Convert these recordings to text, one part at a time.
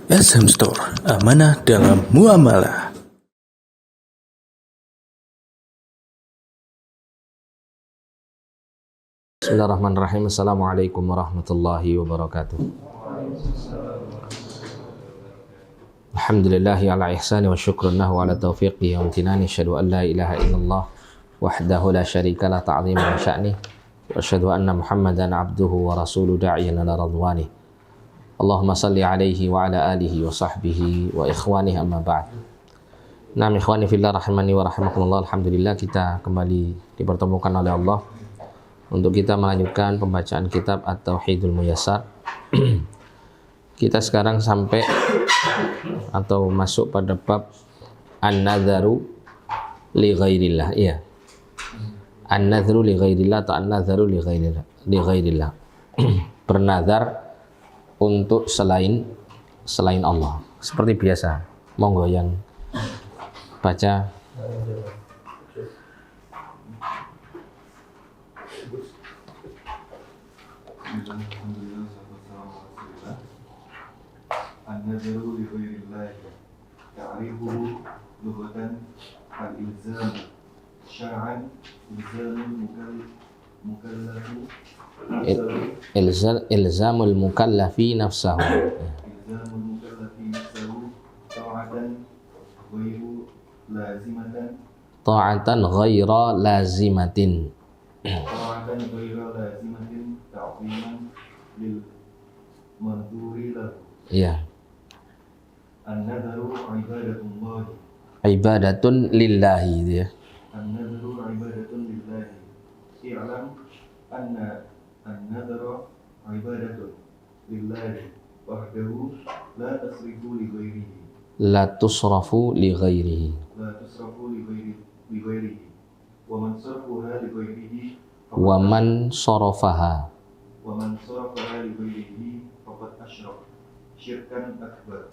SM Store, amanah dalam muamalah. Bismillahirrahmanirrahim. Assalamualaikum warahmatullahi wabarakatuh. Alhamdulillahi ala ihsani wa syukrunnahu ala taufiqi wa amtinani. Asyhadu an la ilaha illallah wahdahu la syarika la ta'zima wa sya'ni. Wa asyhadu anna Muhammadan abduhu wa rasuluhu da'iyan ila radwani. Allahumma salli alaihi wa ala alihi wa sahbihi wa ikhwanihi amma ba'd. Nah, ikhwani fillah rahimani wa rahimakumullah. Alhamdulillah kita kembali dipertemukan oleh Allah untuk kita melanjutkan pembacaan kitab At-Tauhidul Muyassar. Kita sekarang sampai atau masuk pada bab An-Nadharu li ghairillah. Iya. An-Nadharu li ghairillah atau An-Nadharu li ghairillah. Bernazar untuk selain Allah. Seperti biasa. Monggo yang baca. An-nadharu li ghairillah ta'rifuhu lughatan al-ilzam syar'an ilzamul mukallafi Ilzamul mukallafi nafsahu ta'atan ghaira lazimatin ta'ziman lil mandhuri lahu. Iya. An-nadharu Ibadatun lillahi itu ya. An-nadharu ibadatun lillahi. I'lam anna an-nadhara ibadatun lillahi wahdahu la tasrifu li ghairihi. La tusrafu li ghairihi. La tusrafu li ghairihi. Wa man sarfaha li ghairihi. Wa man sarafaha. Wa man sarafaha li ghairihi faqad asyraka syirkan akbar.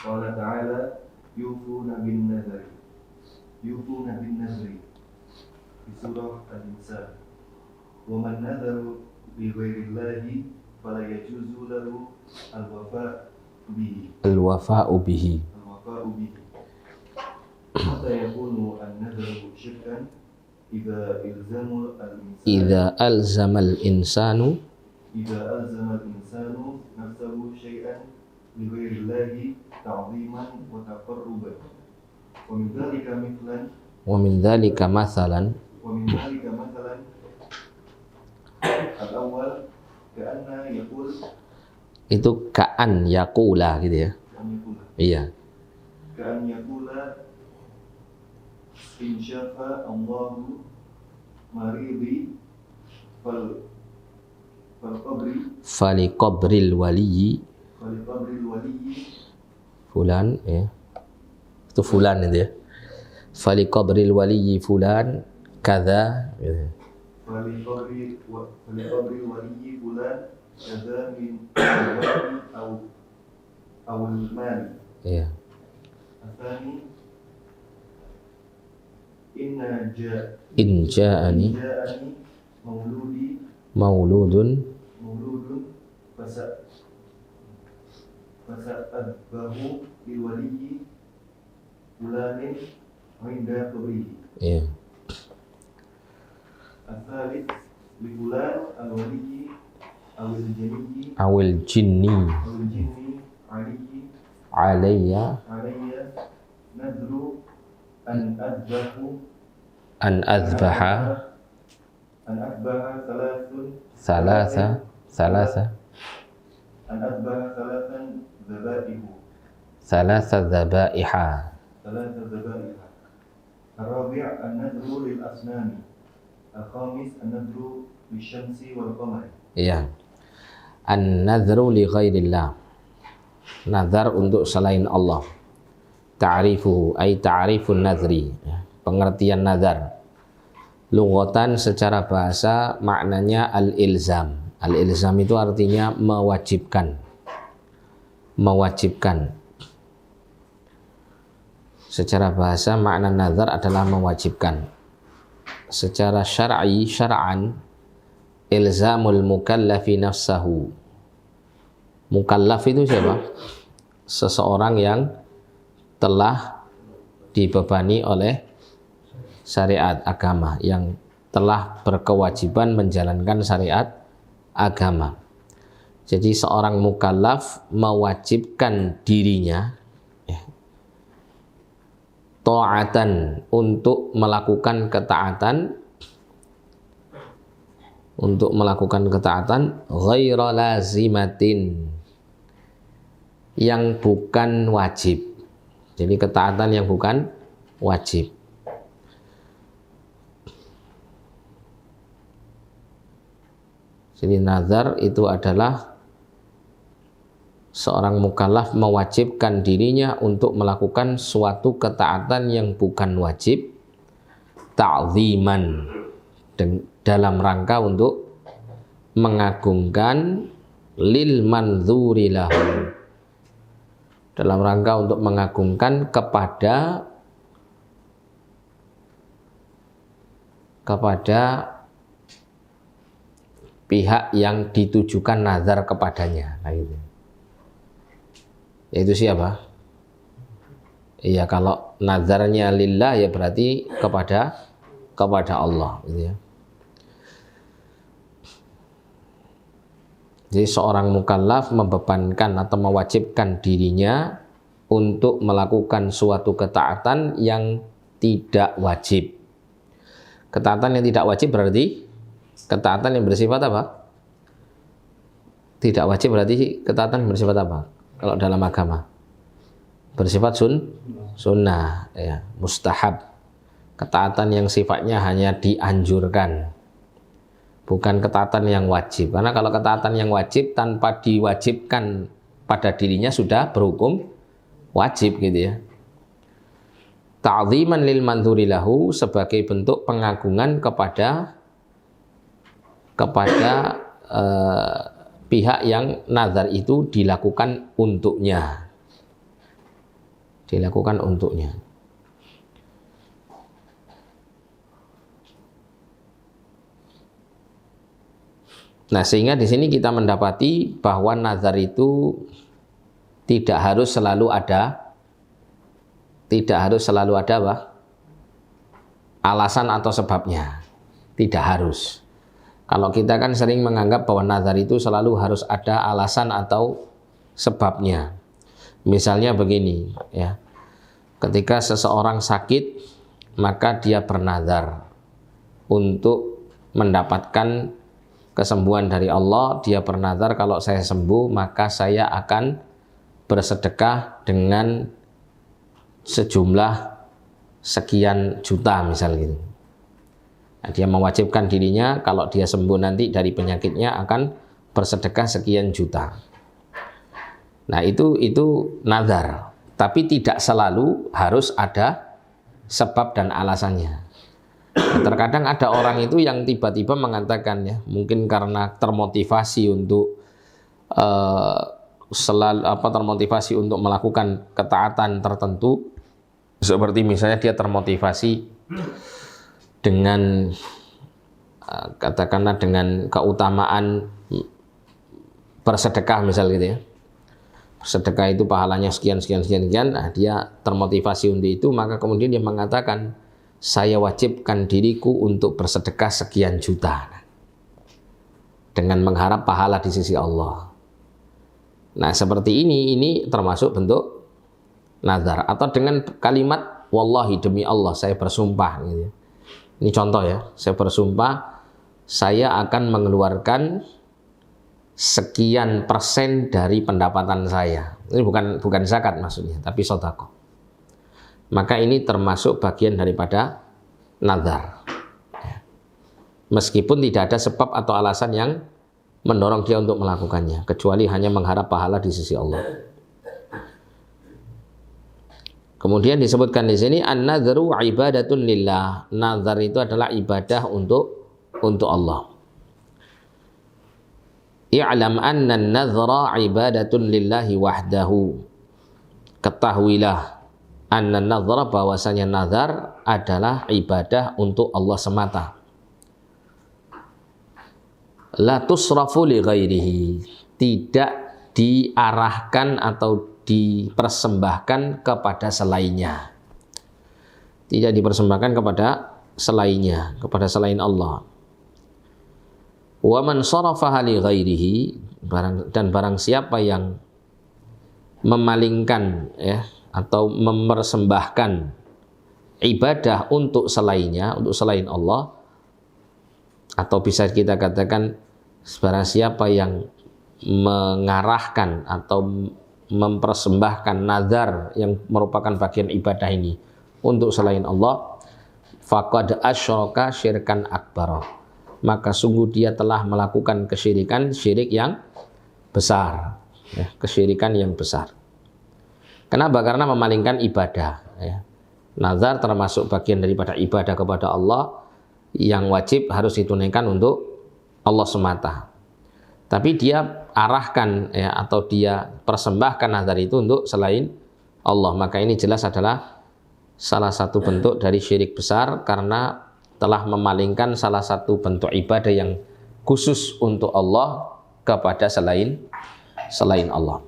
Qala ta'ala yufuna bin nadhri di surah Al-Insan. Wa man nadharu li ghairillahi fala yajuzu lahu al-wafa'u bihi. Hatta yakunu an-nadharu syirkan idza alzama al-insanu nafsahu syai'an li ghairillahi ta'ziman wa taqarruban. Wa min dhalika mathalan al-awwal ka'anna yaqul, itu ka'an yaqula gitu ya. Iya. Ka'an yaqula in syafa Allahu maridi fali qabril waliyyi fulan ya. Itu fulan itu ya. Fali qabril waliyyi fulan kadza gitu. Fali qabril waliyyi fulan kadza min al-wali aw al-mal. Iya. Atsani in ja'ani mauludun fasa'adbahu lil waliyyi fulanin inda qabrihi. Iya. Al-thalith li fulan al-waliyyi awil jinni alayya nadru an adbaha thalathan dhabaiha. Ar-rabi' an-nadru lil asnami. Al-khamis an-nadru lisyamsi wal qamari. Iya. An-nadhru li ghairillah. Nazar untuk selain Allah. Ta'rifuhu ay ta'rifun nadhri. Pengertian nazar. Lughatan secara bahasa maknanya al-ilzam. Al-ilzam itu artinya mewajibkan. Secara bahasa makna nazar adalah mewajibkan. Secara syar'an ilzamul mukallafi nafsahu. Mukallaf itu siapa? seseorang yang telah dibebani oleh syariat agama, yang telah berkewajiban menjalankan syariat agama. Jadi seorang mukallaf mewajibkan dirinya ta'atan, untuk melakukan ketaatan, ghaira lazimatin, yang bukan wajib. Jadi ketaatan yang bukan wajib. Jadi nazar itu adalah seorang mukallaf mewajibkan dirinya untuk melakukan suatu ketaatan yang bukan wajib, ta'ziman, dalam rangka untuk mengagungkan, lil manzuri lahu, dalam rangka untuk mengagungkan kepada pihak yang ditujukan nazar kepadanya. Nah, gitu. Yaitu siapa? Iya, kalau nazarnya lillah ya berarti kepada Allah, gitu ya. Jadi seorang mukallaf membebankan atau mewajibkan dirinya untuk melakukan suatu ketaatan yang tidak wajib. Ketaatan yang tidak wajib berarti ketaatan yang bersifat apa? Tidak wajib berarti ketaatan yang bersifat apa? Kalau dalam agama bersifat sunnah, ya, mustahab. Ketaatan yang sifatnya hanya dianjurkan, bukan ketaatan yang wajib. Karena kalau ketaatan yang wajib tanpa diwajibkan pada dirinya sudah berhukum wajib, gitu ya. Ta'ziman lil manzuri lahu, sebagai bentuk pengagungan kepada pihak yang nazar itu dilakukan untuknya. Nah, sehingga di sini kita mendapati bahwa nazar itu tidak harus selalu ada apa? Alasan atau sebabnya. Tidak harus. Kalau kita kan sering menganggap bahwa nazar itu selalu harus ada alasan atau sebabnya. Misalnya begini, ya. Ketika seseorang sakit, maka dia bernazar untuk mendapatkan kesembuhan dari Allah. Dia bernazar, kalau saya sembuh maka saya akan bersedekah dengan sejumlah sekian juta, misal gitu. Nah, dia mewajibkan dirinya kalau dia sembuh nanti dari penyakitnya akan bersedekah sekian juta. Nah, itu nazar, tapi tidak selalu harus ada sebab dan alasannya. Nah, terkadang ada orang itu yang tiba-tiba mengatakan, ya, mungkin karena termotivasi untuk termotivasi untuk melakukan ketaatan tertentu, seperti misalnya dia termotivasi dengan katakanlah dengan keutamaan bersedekah, misal gitu ya. Sedekah itu pahalanya sekian. Nah, dia termotivasi untuk itu, maka kemudian dia mengatakan, saya wajibkan diriku untuk bersedekah sekian juta, dengan mengharap pahala di sisi Allah. Nah, seperti ini termasuk bentuk nazar. Atau dengan kalimat wallahi, demi Allah saya bersumpah, gitu. Ini contoh, ya, saya bersumpah saya akan mengeluarkan sekian persen dari pendapatan saya. Ini bukan zakat maksudnya, tapi sedekah. Maka ini termasuk bagian daripada nazar. Meskipun tidak ada sebab atau alasan yang mendorong dia untuk melakukannya, kecuali hanya mengharap pahala di sisi Allah. Kemudian disebutkan di sini an-nadhru ibadatun lillah. Nazar itu adalah ibadah untuk Allah. I'lam anna an-nadhra ibadatun lillahi wahdahu. Ketahuilah anna an-nadhra, bahwasanya nazar adalah ibadah untuk Allah semata. La tusrafu li ghairihi, tidak diarahkan atau dipersembahkan kepada selainnya. Tidak dipersembahkan kepada selainnya, kepada selain Allah. Wa man sharafaha li ghairihi, dan barang siapa yang memalingkan ya atau mempersembahkan ibadah untuk selainnya, untuk selain Allah, atau bisa kita katakan barang siapa yang mengarahkan atau mempersembahkan nazar yang merupakan bagian ibadah ini untuk selain Allah, faqad asyraka syirkan akbar, maka sungguh dia telah melakukan kesyirikan, syirik yang besar ya, kesyirikan yang besar. Kenapa? Karena memalingkan ibadah ya. Nazar termasuk bagian daripada ibadah kepada Allah yang wajib harus ditunaikan untuk Allah semata. Tapi dia arahkan ya, atau dia persembahkan nazar itu untuk selain Allah, maka ini jelas adalah salah satu bentuk dari syirik besar karena telah memalingkan salah satu bentuk ibadah yang khusus untuk Allah kepada selain Allah.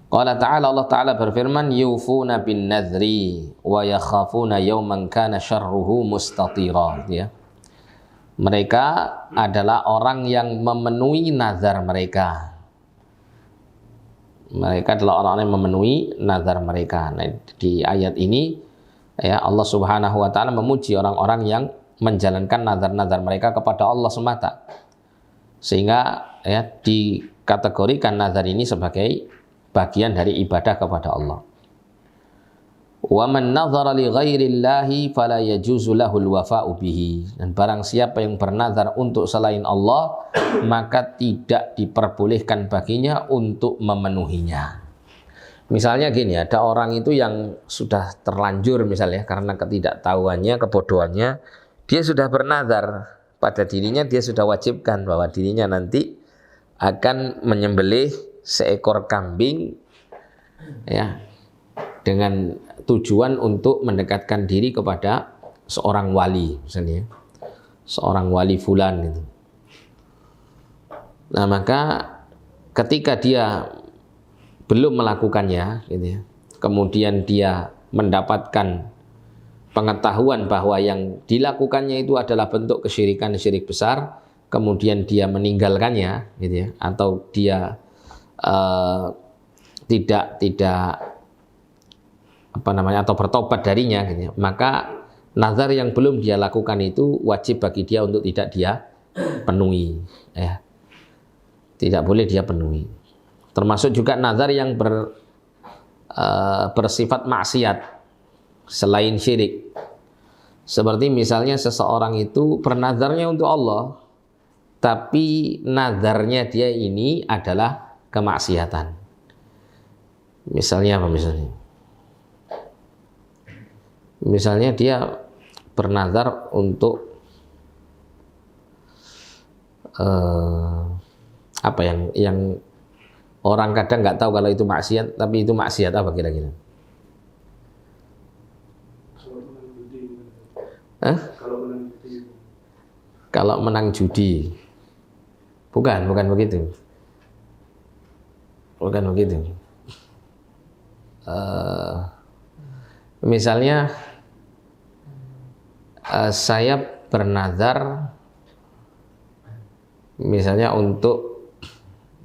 Qala ta'ala, Allah Ta'ala berfirman, yufuna bin nadhri wa yakhafuna yawman kana syarruhu mustatira ya. Mereka adalah orang yang memenuhi nazar mereka. Mereka adalah orang-orang yang memenuhi nazar mereka. Nah, di ayat ini ya, Allah Subhanahu wa taala memuji orang-orang yang menjalankan nazar-nazar mereka kepada Allah semata. Sehingga ya dikategorikan nazar ini sebagai bagian dari ibadah kepada Allah. Wa man nazara li ghairillahi fala yajuzu lahul wafa'u bihi. Dan barang siapa yang bernazar untuk selain Allah, maka tidak diperbolehkan baginya untuk memenuhinya. Misalnya gini, ada orang itu yang sudah terlanjur misalnya karena ketidaktahuannya, kebodohannya, dia sudah bernazar pada dirinya, dia sudah wajibkan bahwa dirinya nanti akan menyembelih seekor kambing ya, dengan tujuan untuk mendekatkan diri kepada seorang wali, misalnya seorang wali fulan gitu. Nah, maka ketika dia belum melakukannya gitu ya, kemudian dia mendapatkan pengetahuan bahwa yang dilakukannya itu adalah bentuk kesyirikan, syirik besar, kemudian dia meninggalkannya gitu ya, atau dia tidak atau bertobat darinya gitu ya, maka nazar yang belum dia lakukan itu wajib bagi dia untuk tidak dia penuhi ya. Tidak boleh dia penuhi. Termasuk juga nazar yang bersifat maksiat selain syirik. Seperti misalnya seseorang itu bernazarnya untuk Allah, tapi nazarnya dia ini adalah kemaksiatan. Misalnya apa misalnya? Misalnya dia bernazar untuk apa yang orang kadang nggak tahu kalau itu maksiat, tapi itu maksiat apa kira-kira? Kalau menang judi. Bukan begitu. Bukan begitu. Misalnya saya bernazar misalnya untuk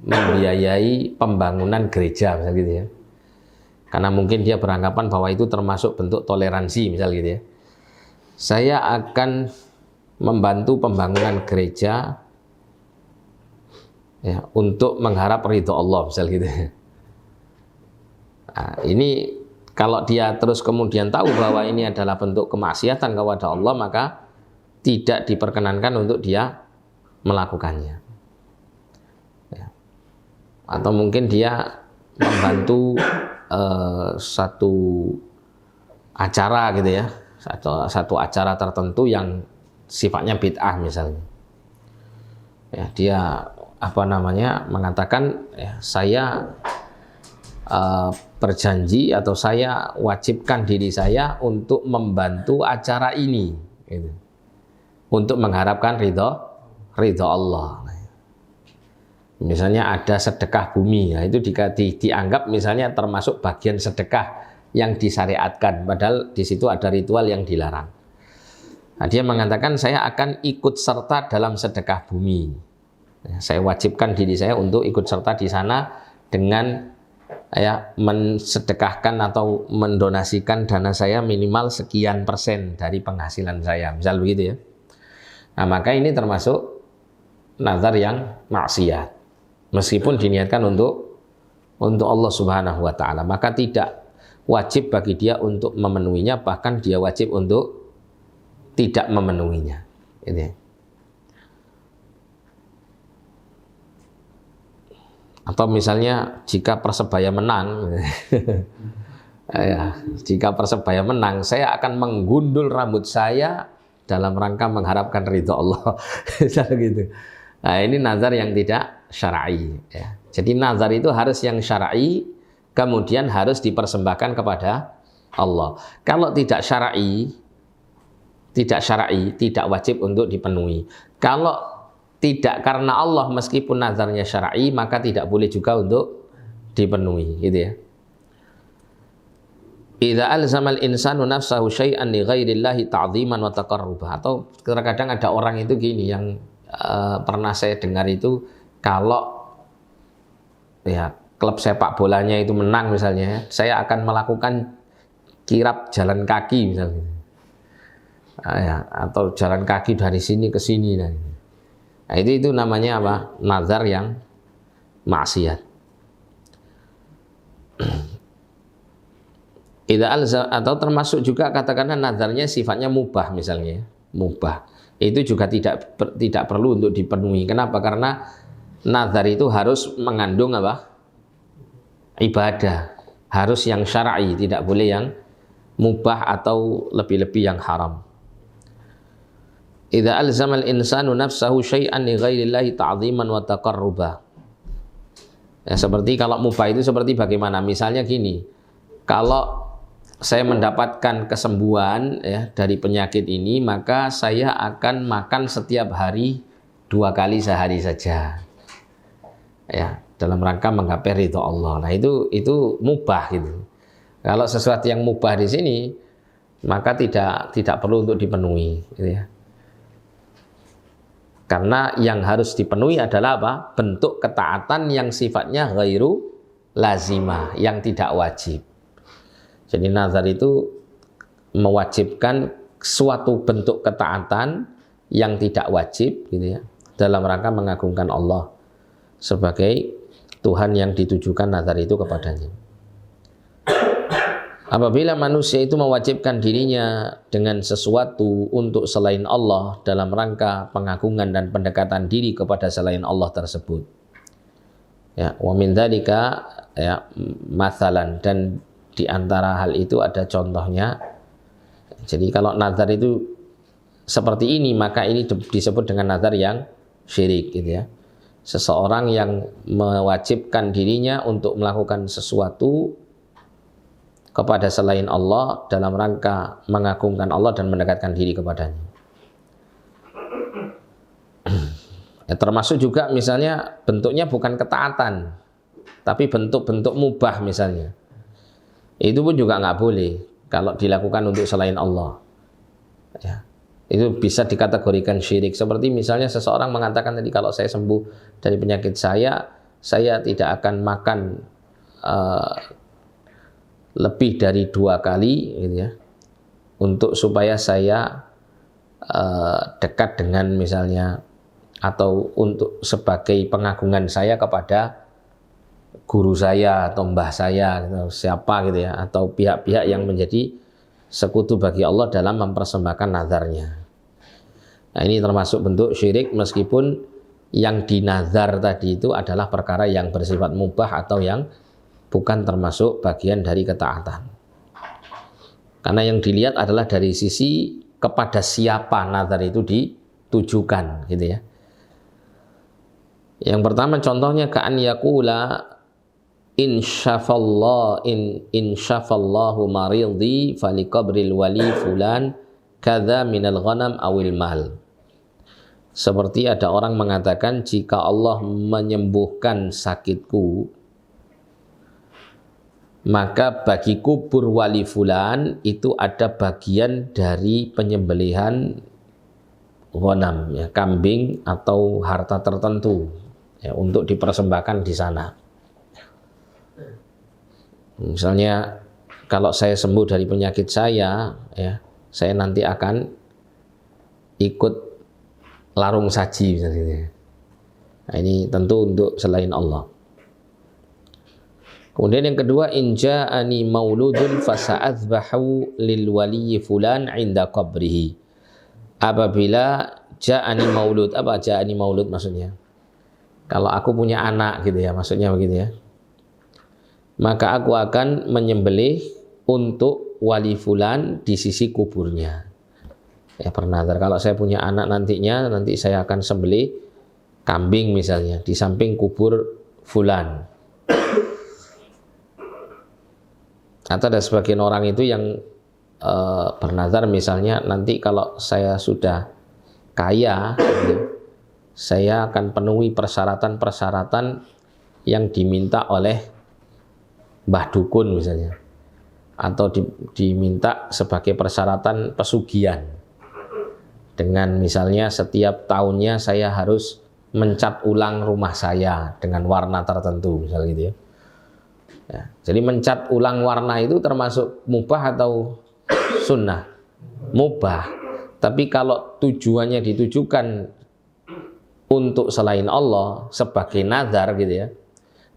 membiayai pembangunan gereja misal gitu ya. Karena mungkin dia beranggapan bahwa itu termasuk bentuk toleransi misal gitu ya. Saya akan membantu pembangunan gereja ya, untuk mengharap ridho Allah misal gitu. Nah, ini kalau dia terus kemudian tahu bahwa ini adalah bentuk kemaksiatan kepada Allah, maka tidak diperkenankan untuk dia melakukannya ya. Atau mungkin dia membantu satu acara gitu ya, satu acara tertentu yang sifatnya bid'ah misalnya ya, dia mengatakan ya, saya berjanji atau saya wajibkan diri saya untuk membantu acara ini gitu, untuk mengharapkan ridho Allah. Misalnya ada sedekah bumi, ya, itu dianggap misalnya termasuk bagian sedekah yang disyariatkan, padahal di situ ada ritual yang dilarang. Nah, dia mengatakan saya akan ikut serta dalam sedekah bumi. Ya, saya wajibkan diri saya untuk ikut serta di sana dengan ya mensedekahkan atau mendonasikan dana saya minimal sekian persen dari penghasilan saya, misal begitu ya. Nah, maka ini termasuk nazar yang maksiat, meskipun diniatkan untuk Allah Subhanahu wa taala, maka tidak wajib bagi dia untuk memenuhinya, bahkan dia wajib untuk tidak memenuhinya. Gitu ya. Atau misalnya jika Persebaya menang, ya, jika Persebaya menang, saya akan menggundul rambut saya dalam rangka mengharapkan ridho Allah. Gitu. Nah, ini nazar yang tidak syar'i. Ya. Jadi nazar itu harus yang syar'i, kemudian harus dipersembahkan kepada Allah. Kalau tidak syar'i, tidak wajib untuk dipenuhi. Kalau tidak karena Allah, meskipun nazarnya syar'i, maka tidak boleh juga untuk dipenuhi, gitu ya. Idza alzamal insanu nafsahu syai'an li ghairillahi ta'dhiman wa taqarruba. Atau terkadang ada orang itu gini yang pernah saya dengar itu, kalau ya klub sepak bolanya itu menang misalnya, saya akan melakukan kirap jalan kaki misalnya. Ya, atau jalan kaki dari sini ke sini dan nah, itu namanya apa? Nazar yang maksiat. Atau termasuk juga katakanlah nazarnya sifatnya mubah misalnya, mubah. Itu juga tidak perlu untuk dipenuhi. Kenapa? Karena nazar itu harus mengandung apa? Ibadah. Harus yang syar'i, tidak boleh yang mubah atau lebih-lebih yang haram. Idza alzamal insanu nafsahu syai'an li ghairillahi ta'dhiman wa taqarruba. Ya, seperti kalau mubah itu seperti bagaimana? Misalnya gini, kalau saya mendapatkan kesembuhan ya dari penyakit ini, maka saya akan makan setiap hari 2 kali sehari saja. Ya, dalam rangka menggapai ridho Allah. Nah, itu mubah gitu. Kalau sesuatu yang mubah di sini, maka tidak perlu untuk dipenuhi, gitu ya. Karena yang harus dipenuhi adalah apa? Bentuk ketaatan yang sifatnya ghairu lazimah, yang tidak wajib. Jadi nazar itu mewajibkan suatu bentuk ketaatan yang tidak wajib, gitu ya, dalam rangka mengagungkan Allah sebagai Tuhan yang ditujukan nazar itu kepadanya. Apabila manusia itu mewajibkan dirinya dengan sesuatu untuk selain Allah dalam rangka pengagungan dan pendekatan diri kepada selain Allah tersebut, ya, wa min dzalika ya mathalan, dan di antara hal itu ada contohnya. Jadi kalau nazar itu seperti ini, maka ini disebut dengan nazar yang syirik, gitu ya. Seseorang yang mewajibkan dirinya untuk melakukan sesuatu kepada selain Allah dalam rangka mengagungkan Allah dan mendekatkan diri kepadanya. Ya, termasuk juga misalnya bentuknya bukan ketaatan, tapi bentuk-bentuk mubah misalnya. Itu pun juga nggak boleh kalau dilakukan untuk selain Allah. Ya, itu bisa dikategorikan syirik. Seperti misalnya seseorang mengatakan tadi, kalau saya sembuh dari penyakit saya tidak akan makan lebih dari 2 kali, gitu ya, untuk supaya saya dekat dengan misalnya, atau untuk sebagai pengagungan saya kepada guru saya atau mbah saya, gitu, siapa gitu ya, atau pihak-pihak yang menjadi sekutu bagi Allah dalam mempersembahkan nazarnya. Nah, ini termasuk bentuk syirik, meskipun yang dinazar tadi itu adalah perkara yang bersifat mubah atau yang bukan termasuk bagian dari ketaatan. Karena yang dilihat adalah dari sisi kepada siapa nazar itu ditujukan, gitu ya. Yang pertama contohnya ka'an yaqula insyafallahu maridhi faliqabril wali fulan kadza minal ghanam awil mal. Seperti ada orang mengatakan, jika Allah menyembuhkan sakitku, maka bagi kubur wali fulan itu ada bagian dari penyembelihan ghanam, ya, kambing atau harta tertentu, ya, untuk dipersembahkan di sana. Misalnya kalau saya sembuh dari penyakit saya, ya, saya nanti akan ikut larung saji misalnya. Nah, ini tentu untuk selain Allah. Kemudian yang kedua, in ja'ani mauludun fasa'adzbahu lil wali fulan 'inda qabrihi. Apabila ja'ani maulud, apa ja'ani maulud maksudnya? Kalau aku punya anak gitu ya, maksudnya begitu ya. Maka aku akan menyembelih untuk wali fulan di sisi kuburnya. Ya, bernazar kalau saya punya anak nantinya, nanti saya akan sembelih kambing misalnya di samping kubur fulan. Atau ada sebagian orang itu yang bernazar misalnya, nanti kalau saya sudah kaya, gitu, saya akan penuhi persyaratan-persyaratan yang diminta oleh Mbah Dukun misalnya, atau diminta sebagai persyaratan pesugihan, dengan misalnya setiap tahunnya saya harus mencat ulang rumah saya dengan warna tertentu misalnya gitu ya. Ya, jadi mencat ulang warna itu termasuk mubah atau sunnah? Mubah. Tapi kalau tujuannya ditujukan untuk selain Allah sebagai nazar gitu ya,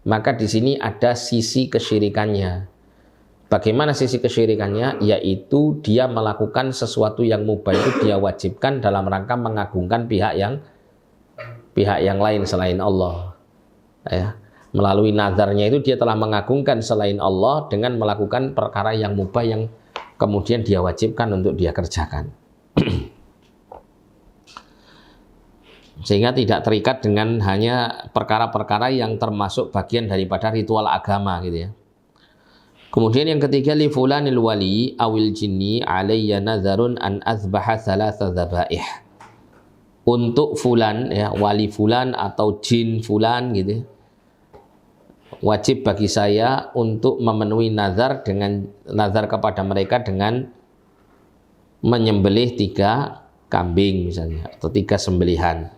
maka di sini ada sisi kesyirikannya. Bagaimana sisi kesyirikannya? Yaitu dia melakukan sesuatu yang mubah itu dia wajibkan dalam rangka mengagungkan pihak yang lain selain Allah. Ya. Melalui nazarnya itu dia telah mengagungkan selain Allah dengan melakukan perkara yang mubah yang kemudian dia wajibkan untuk dia kerjakan. Sehingga tidak terikat dengan hanya perkara-perkara yang termasuk bagian daripada ritual agama gitu ya. Kemudian yang ketiga, li fulanil wali awil jinni alayya nazarun an azbaha thalatha dzabaih. Untuk fulan ya, wali fulan atau jin fulan gitu, wajib bagi saya untuk memenuhi nazar kepada mereka dengan menyembelih 3 kambing misalnya, atau 3 sembelihan.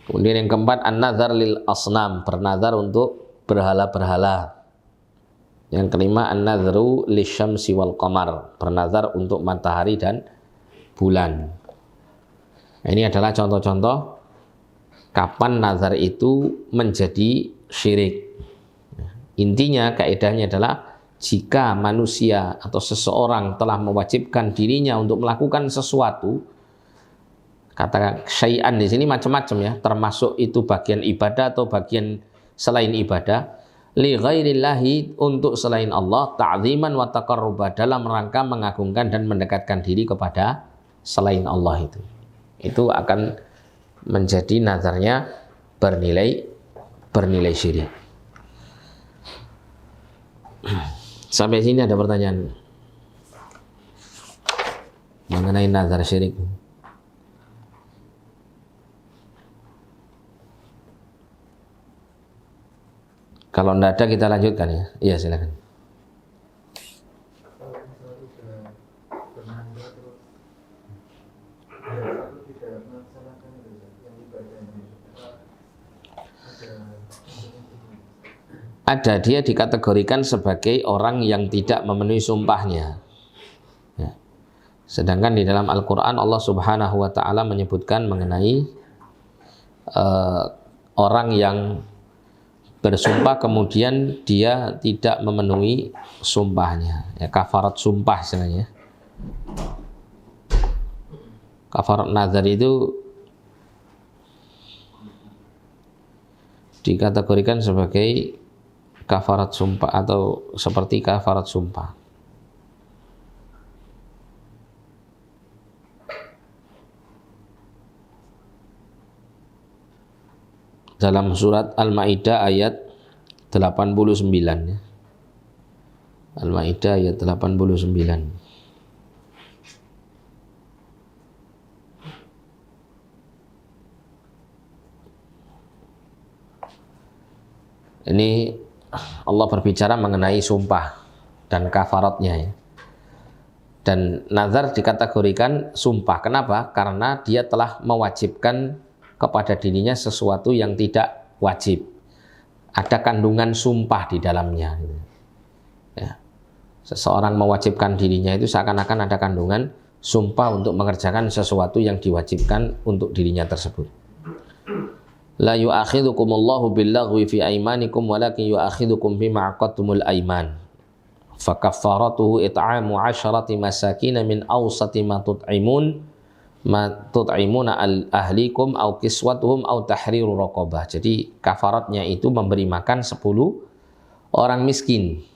Kemudian yang keempat, an-nazar lil asnam, bernazar untuk berhala-berhala. Yang kelima, an-nazru lisyamsi wal qamar, bernazar untuk matahari dan bulan. Nah, ini adalah contoh-contoh kapan nazar itu menjadi syirik. Intinya, kaidahnya adalah jika manusia atau seseorang telah mewajibkan dirinya untuk melakukan sesuatu, kata syai'an di sini macam-macam ya, termasuk itu bagian ibadah atau bagian selain ibadah, li ghairillahi, untuk selain Allah, ta'ziman wa taqarruba, dalam rangka mengagungkan dan mendekatkan diri kepada selain Allah itu akan menjadi nazarnya bernilai syirik. Sampai sini ada pertanyaan mengenai nazar syirik? Kalau tidak ada kita lanjutkan ya. Iya silakan. Ada, dia dikategorikan sebagai orang yang tidak memenuhi sumpahnya. Ya. Sedangkan di dalam Al-Quran Allah Subhanahu wa Ta'ala menyebutkan mengenai orang yang bersumpah kemudian dia tidak memenuhi sumpahnya, ya, kafarat sumpah istilahnya. Kafarat nazar itu dikategorikan sebagai kafarat sumpah atau seperti kafarat sumpah. Dalam surat Al-Maidah ayat 89 ya. Al-Maidah ayat 89. Ini Allah berbicara mengenai sumpah dan kafaratnya ya. Dan nazar dikategorikan sumpah. Kenapa? Karena dia telah mewajibkan kepada dirinya sesuatu yang tidak wajib. Ada kandungan sumpah di dalamnya. Ya. Seseorang mewajibkan dirinya itu seakan-akan ada kandungan sumpah untuk mengerjakan sesuatu yang diwajibkan untuk dirinya tersebut. La yu'akhidhukumullahu billaghwi fi aimanikum walakin yu'akhidhukum bima 'aqadtumul aiman. Fakaffaratuhu it'amu 'asharati masakin min awsati ma tut'imuna ahlikum aw kiswatuhum aw tahriru raqabah. Jadi kafaratnya itu memberi makan 10 orang miskin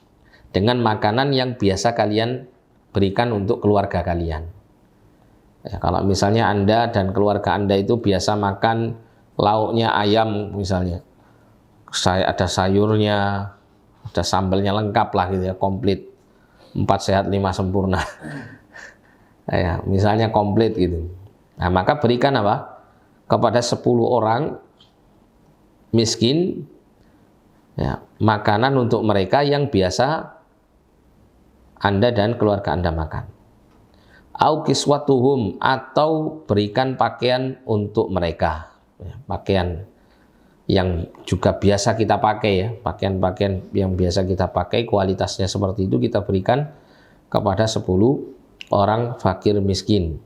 dengan makanan yang biasa kalian berikan untuk keluarga kalian. Ya, kalau misalnya Anda dan keluarga Anda itu biasa makan lauknya ayam misalnya, ada sayurnya, ada sambalnya lengkap lah gitu ya, komplit, 4 sehat 5 sempurna. Ya, misalnya komplit gitu. Nah, maka berikan apa? Kepada 10 orang miskin ya, makanan untuk mereka yang biasa Anda dan keluarga Anda makan. Au kiswatuhum, atau berikan pakaian untuk mereka. Ya, pakaian yang juga biasa kita pakai ya, pakaian-pakaian yang biasa kita pakai kualitasnya seperti itu kita berikan kepada 10 orang fakir miskin.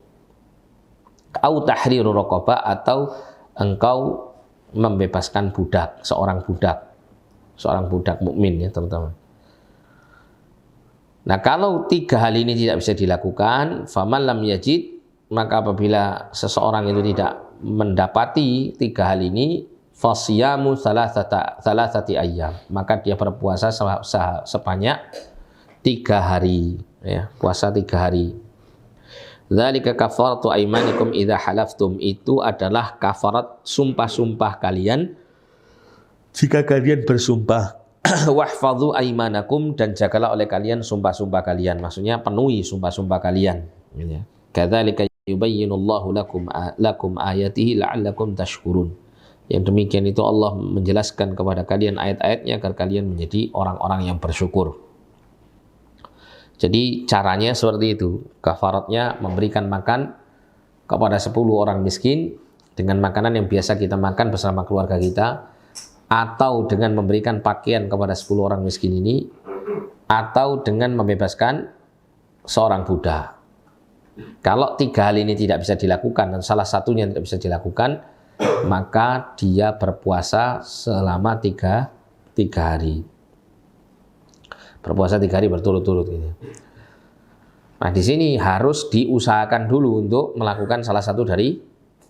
Au tahriru raqabah, atau engkau membebaskan budak, seorang budak mukmin ya terutama. Nah, kalau 3 hal ini tidak bisa dilakukan, faman lam yajid, maka apabila seseorang itu tidak mendapati 3 hal ini, fasiyamu salasati ayyam, maka dia berpuasa sebanyak 3 hari ya, puasa 3 hari. Dzalika kafaratu aimanikum idza halaftum, itu adalah kafarat sumpah-sumpah kalian jika kalian bersumpah. Wahfadzu aimanakum, dan jagalah oleh kalian sumpah-sumpah kalian, maksudnya penuhi sumpah-sumpah kalian gitu ya. Kadzalika yubayyinullahu lakum ayatihi la'allakum tashkurun. Yang demikian itu Allah menjelaskan kepada kalian ayat-ayatnya agar kalian menjadi orang-orang yang bersyukur. Jadi caranya seperti itu. Kafaratnya memberikan makan kepada 10 orang miskin dengan makanan yang biasa kita makan bersama keluarga kita, atau dengan memberikan pakaian kepada 10 orang miskin ini, atau dengan membebaskan seorang budak. Kalau 3 hal ini tidak bisa dilakukan dan salah satunya tidak bisa dilakukan, maka dia berpuasa selama 3 hari. Berpuasa 3 hari berturut-turut gitu. Nah, di sini harus diusahakan dulu untuk melakukan salah satu dari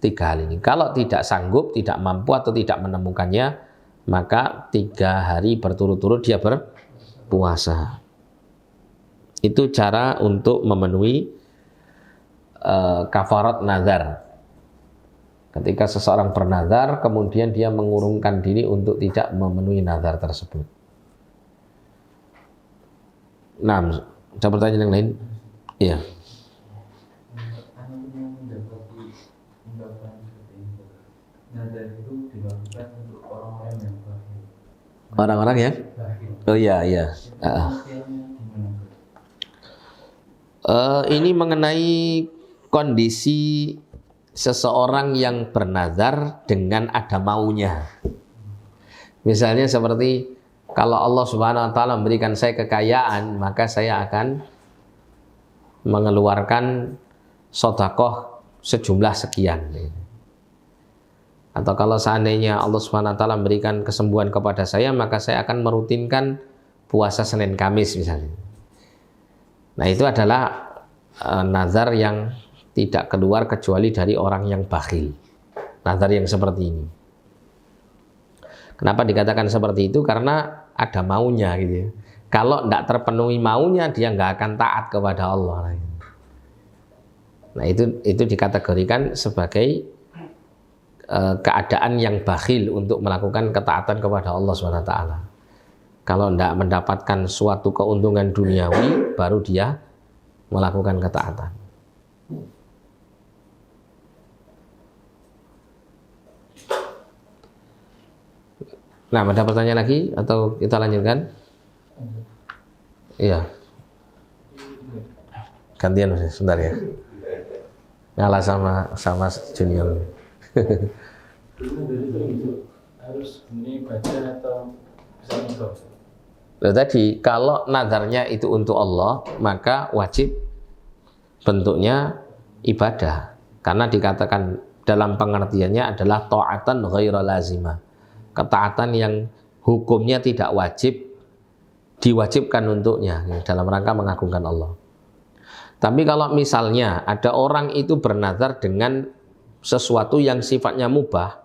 3 hal ini. Kalau tidak sanggup, tidak mampu atau tidak menemukannya, maka 3 hari berturut-turut dia berpuasa. Itu cara untuk memenuhi kafarat nazar. Ketika seseorang bernazar, kemudian dia mengurungkan diri untuk tidak memenuhi nazar tersebut. Nah, ada pertanyaan yang lain? Iya. Nazar itu dilakukan untuk orang-orang yang bakhil. Orang-orang yang? Oh iya. Ini mengenai kondisi seseorang yang bernazar dengan ada maunya. Misalnya seperti kalau Allah Subhanahu wa taala memberikan saya kekayaan, maka saya akan mengeluarkan sedekah sejumlah sekian. Atau kalau seandainya Allah Subhanahu wa taala memberikan kesembuhan kepada saya, maka saya akan merutinkan puasa Senin Kamis misalnya. Nah, itu adalah nazar yang tidak keluar kecuali dari orang yang bakhil. Nazar yang seperti ini. Kenapa dikatakan seperti itu? Karena ada maunya gitu ya. Kalau tidak terpenuhi maunya, dia nggak akan taat kepada Allah. Nah, itu dikategorikan sebagai keadaan yang bakhil untuk melakukan ketaatan kepada Allah SWT. Kalau tidak mendapatkan suatu keuntungan duniawi, baru dia melakukan ketaatan. Nah, ada pertanyaan lagi atau kita lanjutkan? Iya. Gantian sebentar ya. Ngalah sama junior. Harus ini baca atau bisa nonton? Tadi kalau nadarnya itu untuk Allah, maka wajib bentuknya ibadah. Karena dikatakan dalam pengertiannya adalah ta'atan ghaira lazimah. Ketaatan yang hukumnya tidak wajib diwajibkan untuknya dalam rangka mengagungkan Allah. Tapi kalau misalnya ada orang itu bernazar dengan sesuatu yang sifatnya mubah,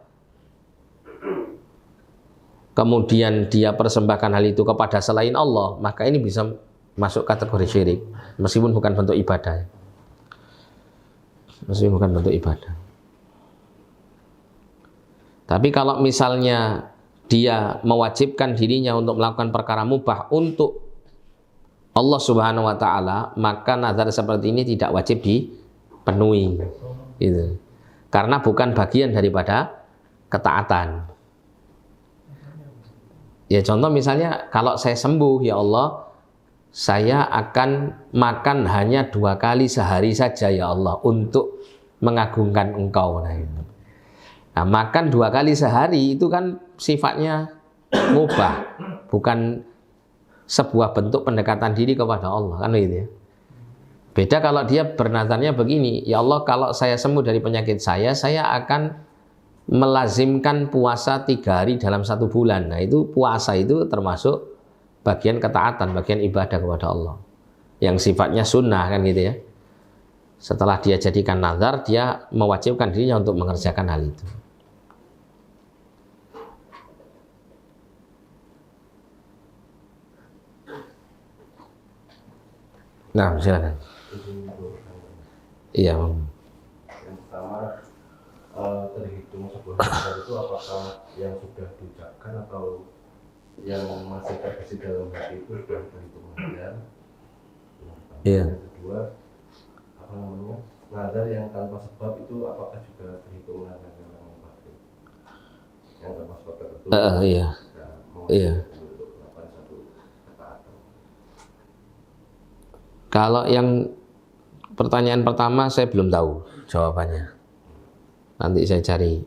kemudian dia persembahkan hal itu kepada selain Allah, maka ini bisa masuk kategori syirik, meskipun bukan bentuk ibadah. Meskipun bukan bentuk ibadah. Tapi kalau misalnya dia mewajibkan dirinya untuk melakukan perkara mubah untuk Allah Subhanahu wa taala, maka nazar seperti ini tidak wajib dipenuhi. Gitu. Karena bukan bagian daripada ketaatan. Ya contoh misalnya kalau saya sembuh, ya Allah, saya akan makan hanya 2 kali sehari saja ya Allah untuk mengagungkan Engkau. Nah, makan 2 kali sehari itu kan sifatnya mubah, bukan sebuah bentuk pendekatan diri kepada Allah, kan gitu ya. Beda kalau dia bernazarnya begini, ya Allah, kalau saya sembuh dari penyakit saya akan melazimkan puasa 3 hari dalam 1 bulan. Nah itu puasa itu termasuk bagian ketaatan, bagian ibadah kepada Allah yang sifatnya sunnah, kan gitu ya. Setelah dia jadikan nazar, dia mewajibkan dirinya untuk mengerjakan hal itu. Nah, silakan. Iya. Yang pertama, terhitung sebuah nazar itu apakah yang sudah diucapkan atau yang masih terbesit dalam hati itu sudah terhitung nazar? Iya. Yang kedua, apa namanya, nazar yang tanpa sebab itu apakah juga terhitung nazar yang batil? Yang tanpa sebab tertentu. Iya. Iya. Kalau yang pertanyaan pertama saya belum tahu jawabannya. Nanti saya cari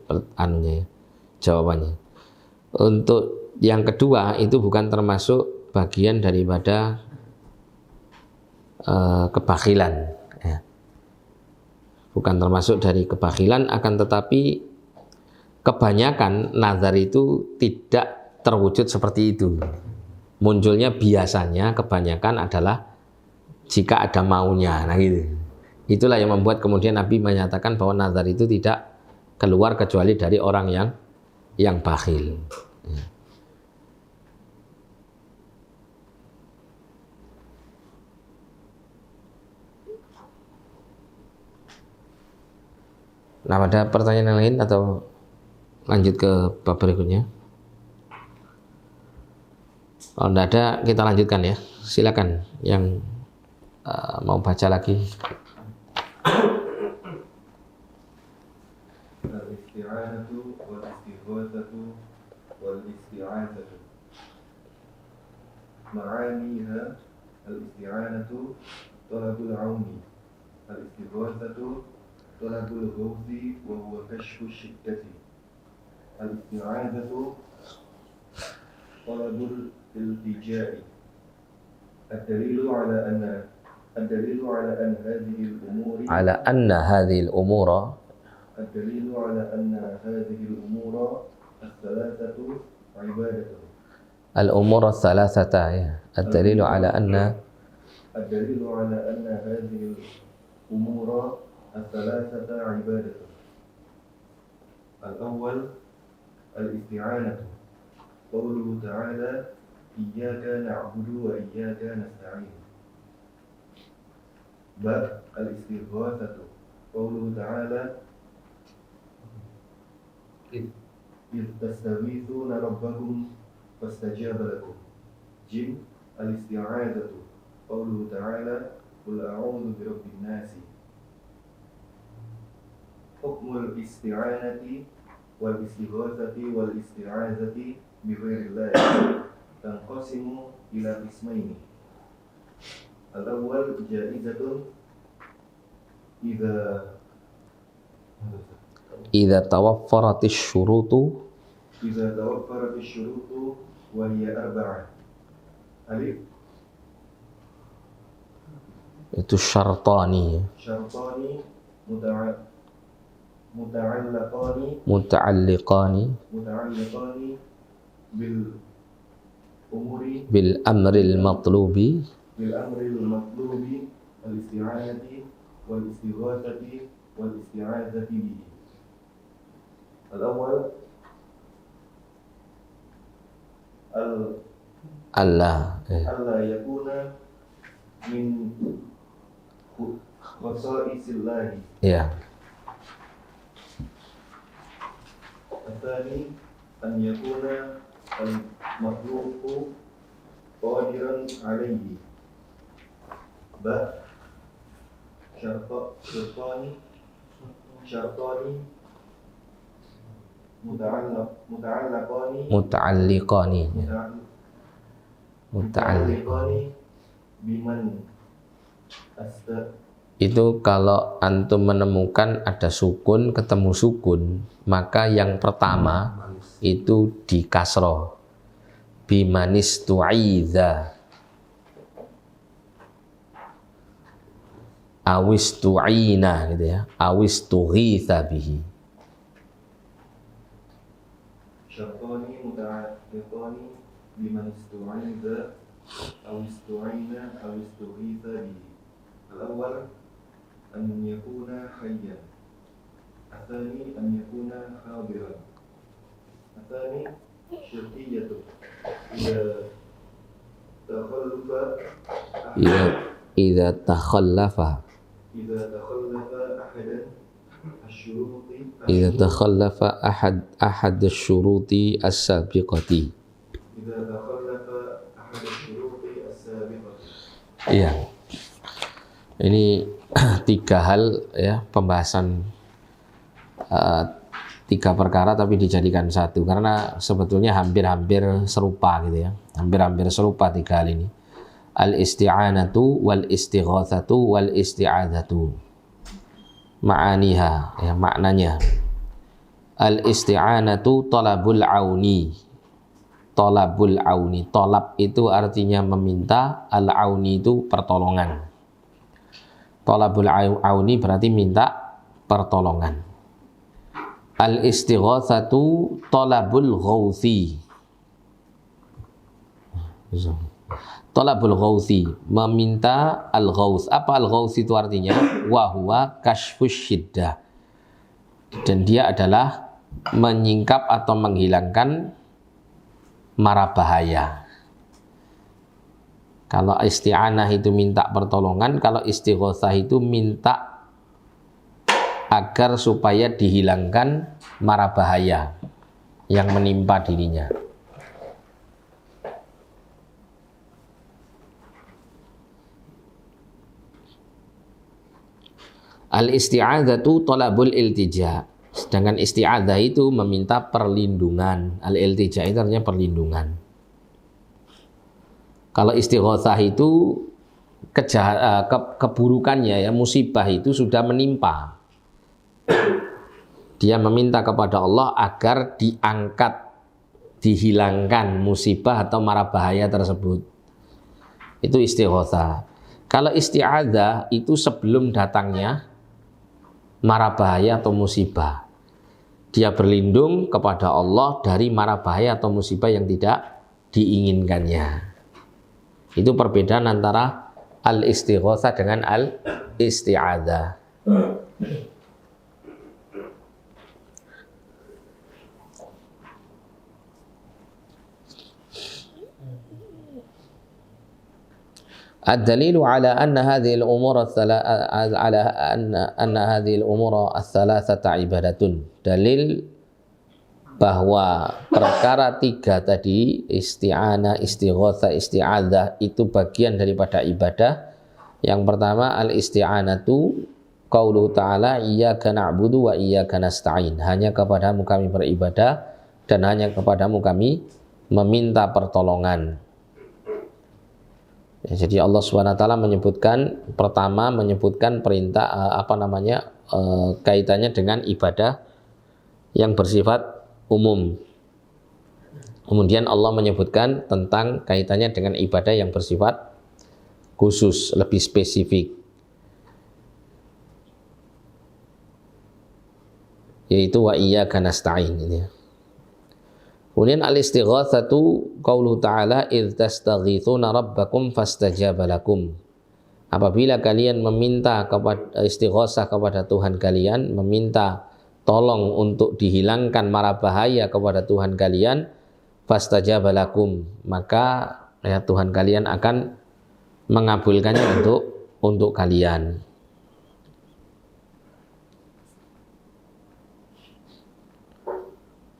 jawabannya. Untuk yang kedua itu bukan termasuk bagian daripada kebakhilan. Ya. Bukan termasuk dari kebakhilan, akan tetapi kebanyakan nazar itu tidak terwujud seperti itu. Munculnya biasanya kebanyakan adalah jika ada maunya, nah gitu. Itulah yang membuat kemudian Nabi menyatakan bahwa nazar itu tidak keluar kecuali dari orang yang bakhil. Nah, ada pertanyaan yang lain atau lanjut ke bab berikutnya? Kalau tidak ada, kita lanjutkan ya. Silakan yang mau baca lagi. Al-isti'anatu wal-istighatsatu wal-isti'anatu. Ma'aniha al-isti'anatu talabul 'auni. Al-istighatsatu talabul ghawthi wa huwa kashfu shiddati. Al-isti'anatu talabul iltija'i. الدليل على أن هذه الأمور الثلاثة عبادة. الأمور الثلاثة الدليل على أن هذه الأمور الثلاثة عبادة. الأول الاستعانة، قوله تعالى إياك نعبد وإياك نستعين. الاستغاثة، قوله تعالى إذ تستغيثون ربكم فاستجاب لكم. الاستعاذة، قوله تعالى قل أعوذ برب الناس. حكم الاستعانة، والاستغاثة والاستعاذة بغير الله تنقسم إلى قسمين. الأول جائزة إذا توفرت الشروط وهي أربعة. ألف itu syartani muta'alliqani bil amril matlubi al-isti'anati wal-istighatsati wal-isti'adzati bihi. Al-awwal alla yakuna min khasa'isillahi. Ya. Al-thani an yakuna al-makhluqu qadiran alayhi. Ba syartani muta'alliqani biman itu kalau antum menemukan ada sukun ketemu sukun, maka yang pertama itu di kasroh bimanis tu'idha awis tu'ina gitu ya, awis tughitha bihi. syartani muta'alliqani biman istu'idha aw istu'ina aw istughitha bihi. Al-awwal an yakuna hayyan. Al-thani an yakuna hadiran. Al-thani syartiyatu idza takhallafa ahad asy-syuruti as-sabiqati. Iya. Ini tiga hal ya, pembahasan tiga perkara tapi dijadikan satu karena sebetulnya hampir-hampir serupa gitu ya. Hampir-hampir serupa tiga hal ini. Al-isti'anatu wal istighatsatu wal isti'adzatu. Ma'aniha ya, maknanya. Al-isti'anatu talabul auni. Talabul auni. Talab itu artinya meminta, al-auni itu pertolongan. Talabul auni berarti minta pertolongan. Al-istighatsatu talabul ghauthi. Talabul ghauthi, meminta al-ghauth. Apa al-ghauth itu artinya? Wa huwa kashfus syiddah. Dan dia adalah menyingkap atau menghilangkan mara bahaya. Kalau isti'anah itu minta pertolongan, kalau istighatsah itu minta agar supaya dihilangkan mara bahaya yang menimpa dirinya. Al-isti'adzatu talabul iltija. Sedangkan isti'adzah itu meminta perlindungan. Al-iltija itu artinya perlindungan. Kalau istighatsah itu keburukannya ya, musibah itu sudah menimpa. Dia meminta kepada Allah agar diangkat, dihilangkan musibah atau mara bahaya tersebut. Itu istighatsah. Kalau isti'adzah itu sebelum datangnya mara bahaya atau musibah. Dia berlindung kepada Allah dari mara bahaya atau musibah yang tidak diinginkannya. Itu perbedaan antara al-istighatsah dengan al-isti'adzah. Ad-dalilu ala anna hadhihi al-umur ats-tsalatsata ibadatun. Dalil bahwa perkara tiga tadi, isti'anah, istighatsah, isti'adzah, itu bagian daripada ibadah. Yang pertama al-isti'anatu qauluhu ta'ala iyyaka na'budu wa iyyaka nasta'in, hanya kepadamu kami beribadah dan hanya kepadamu kami meminta pertolongan. Ya, jadi Allah SWT menyebutkan, pertama menyebutkan perintah kaitannya dengan ibadah yang bersifat umum. Kemudian Allah menyebutkan tentang kaitannya dengan ibadah yang bersifat khusus, lebih spesifik, yaitu wa iyyaka nasta'in gitu ya. Kemudian al-istighatsatu qauluhu ta'ala idz tastaghitsuna rabbakum fastajaba lakum. Apabila kalian meminta kepada istighatsah kepada Tuhan kalian, meminta tolong untuk dihilangkan mara bahaya kepada Tuhan kalian, fastajaba lakum, maka ya Tuhan kalian akan mengabulkannya untuk kalian.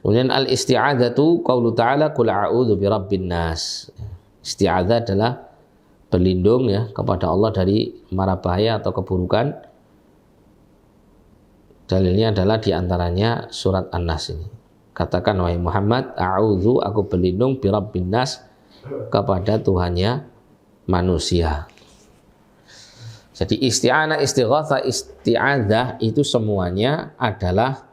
Kemudian al-isti'adzatu qaulu ta'ala qul a'udzu birabbin nas. Isti'adzah adalah berlindung ya kepada Allah dari mara bahaya atau keburukan. Dalilnya adalah diantaranya surat An-Nas ini. Katakan wahai Muhammad, a'udzu, aku berlindung birabbin nas, kepada Tuhannya manusia. Jadi isti'anah, istighatsah, isti'adzah itu semuanya adalah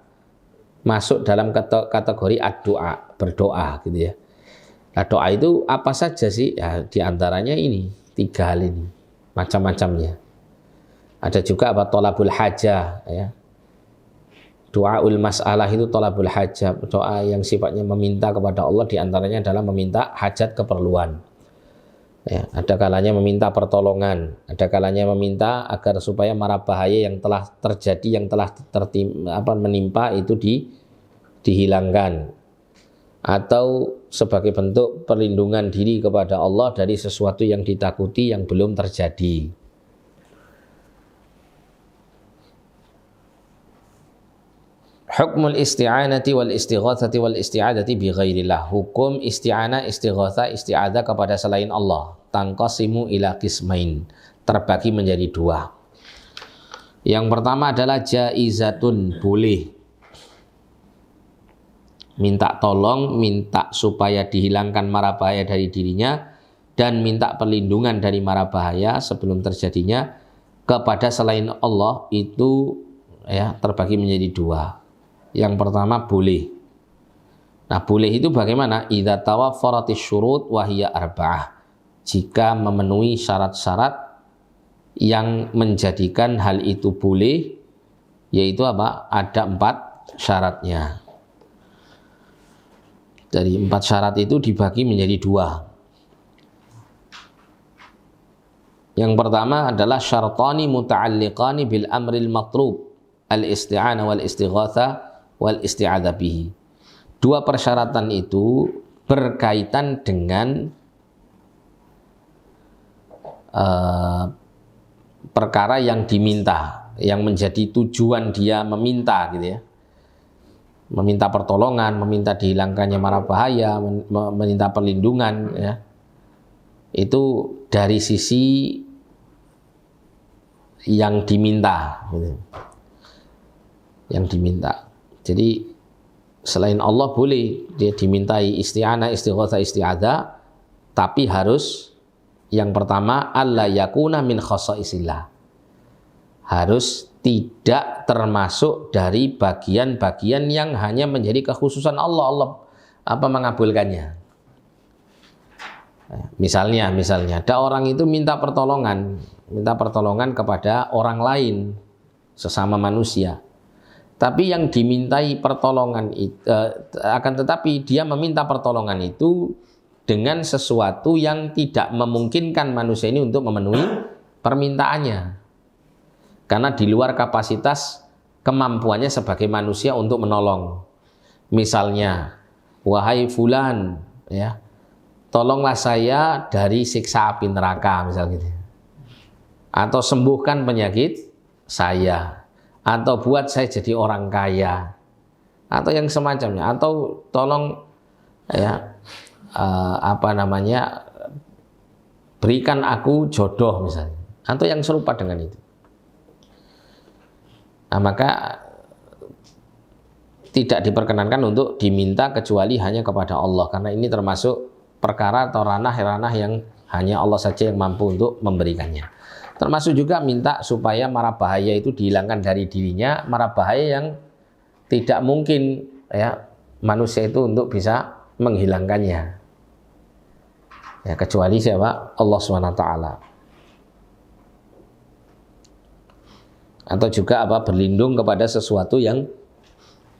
masuk dalam kategori ad-doa, berdoa gitu ya. Nah, doa itu apa saja sih? Ya, diantaranya ini, 3 hal ini, macam-macamnya. Ada juga apa? Tolabul hajah ya. Doaul mas'alah itu tolabul hajah, doa yang sifatnya meminta kepada Allah, diantaranya adalah meminta hajat keperluan. Ya, ada kalanya meminta pertolongan, ada kalanya meminta agar supaya mara bahaya yang telah terjadi, yang telah menimpa itu dihilangkan, atau sebagai bentuk perlindungan diri kepada Allah dari sesuatu yang ditakuti yang belum terjadi. Hukmul isti'anati wal istighatsati wal isti'adzati bi ghairillah. Hukum isti'anah, istighatsah, isti'adzah kepada selain Allah. Tangqasimu ila qismain. Terbagi menjadi 2. Yang pertama adalah jaizatun, boleh. Minta tolong, minta supaya dihilangkan mara bahaya dari dirinya, dan minta perlindungan dari mara bahaya sebelum terjadinya kepada selain Allah, itu ya terbagi menjadi 2. Yang pertama boleh. Nah, boleh itu bagaimana? Idza tawaffaratish syurut wa hiya arba'ah. Jika memenuhi syarat-syarat yang menjadikan hal itu boleh, yaitu apa? Ada 4 syaratnya. Dari 4 syarat itu dibagi menjadi 2. Yang pertama adalah syartani muta'alliqani bil amril matlub, al-isti'anah wal istighatsah wal isti'adzah bihi. 2 persyaratan itu berkaitan dengan perkara yang diminta, yang menjadi tujuan dia meminta gitu ya. Meminta pertolongan, meminta dihilangkannya mara bahaya, meminta perlindungan ya. Itu dari sisi yang diminta gitu. Yang diminta. Jadi selain Allah boleh dia dimintai isti'anah, istighatsah, isti'adzah, tapi harus yang pertama alla yakuna min khasaisillah. Harus tidak termasuk dari bagian-bagian yang hanya menjadi kekhususan Allah. Allah mengabulkannya. Misalnya ada orang itu minta pertolongan kepada orang lain, sesama manusia. Tapi yang dimintai pertolongan itu, akan tetapi dia meminta pertolongan itu dengan sesuatu yang tidak memungkinkan manusia ini untuk memenuhi permintaannya. Karena di luar kapasitas kemampuannya sebagai manusia untuk menolong. Misalnya, wahai fulan, ya, tolonglah saya dari siksa api neraka, misalnya gitu. Atau sembuhkan penyakit saya. Atau buat saya jadi orang kaya, atau yang semacamnya, atau tolong ya berikan aku jodoh misalnya, atau yang serupa dengan itu. Nah, maka tidak diperkenankan untuk diminta kecuali hanya kepada Allah, karena ini termasuk perkara atau ranah-ranah yang hanya Allah saja yang mampu untuk memberikannya. Termasuk juga minta supaya mara bahaya itu dihilangkan dari dirinya, mara bahaya yang tidak mungkin ya manusia itu untuk bisa menghilangkannya. Ya, kecuali siapa? Allah SWT. Atau juga berlindung kepada sesuatu yang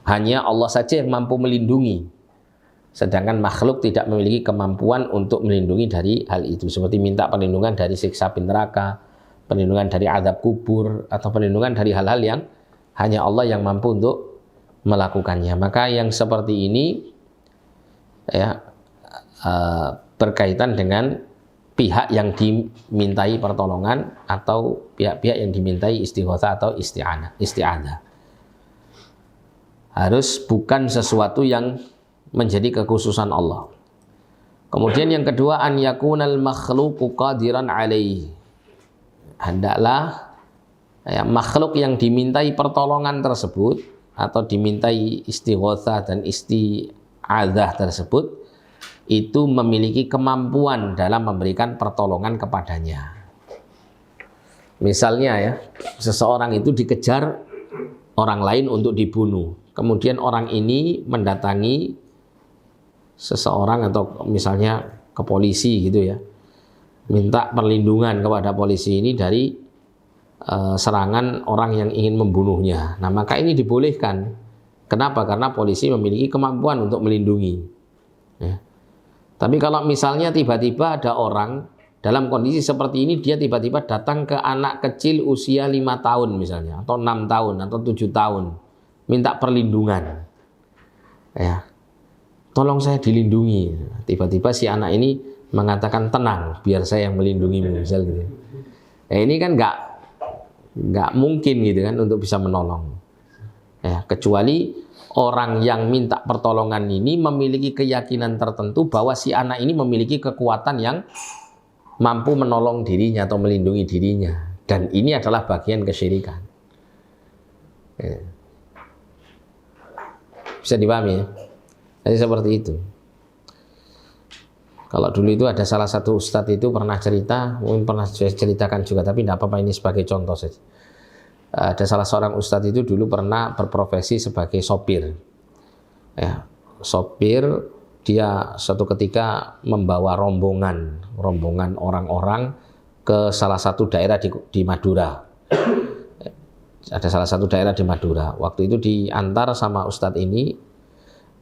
hanya Allah saja yang mampu melindungi, sedangkan makhluk tidak memiliki kemampuan untuk melindungi dari hal itu, seperti minta perlindungan dari siksa api neraka, perlindungan dari azab kubur, atau perlindungan dari hal-hal yang hanya Allah yang mampu untuk melakukannya. Maka yang seperti ini ya berkaitan dengan pihak yang dimintai pertolongan atau pihak-pihak yang dimintai istighotsah atau isti'adzah. Harus bukan sesuatu yang menjadi kekhususan Allah. Kemudian yang kedua, an yakunal makhluqu qadiran alaihi. Hendaklah ya, makhluk yang dimintai pertolongan tersebut atau dimintai istighotsah dan isti'adzah tersebut itu memiliki kemampuan dalam memberikan pertolongan kepadanya. Misalnya ya, seseorang itu dikejar orang lain untuk dibunuh. Kemudian orang ini mendatangi seseorang atau misalnya ke polisi gitu ya, minta perlindungan kepada polisi ini dari serangan orang yang ingin membunuhnya. Nah, maka ini dibolehkan. Kenapa? Karena polisi memiliki kemampuan untuk melindungi. Ya. Tapi kalau misalnya tiba-tiba ada orang dalam kondisi seperti ini, dia tiba-tiba datang ke anak kecil usia 5 tahun misalnya, atau 6 tahun, atau 7 tahun, minta perlindungan. Ya. Tolong saya dilindungi. Tiba-tiba si anak ini mengatakan, tenang, biar saya yang melindungimu, misal gitu. Ya, ini kan nggak mungkin gitu kan untuk bisa menolong. Ya, kecuali orang yang minta pertolongan ini memiliki keyakinan tertentu bahwa si anak ini memiliki kekuatan yang mampu menolong dirinya atau melindungi dirinya, dan ini adalah bagian kesyirikan. Ya. Bisa dipahami ya? Jadi seperti itu. Kalau dulu itu ada salah satu ustadz itu pernah cerita, mungkin pernah saya ceritakan juga, tapi tidak apa-apa, ini sebagai contoh saja. Ada salah seorang ustadz itu dulu pernah berprofesi sebagai sopir. Ya, sopir, dia suatu ketika membawa rombongan orang-orang ke salah satu daerah di Madura. Ada salah satu daerah di Madura. Waktu itu diantar sama ustadz ini.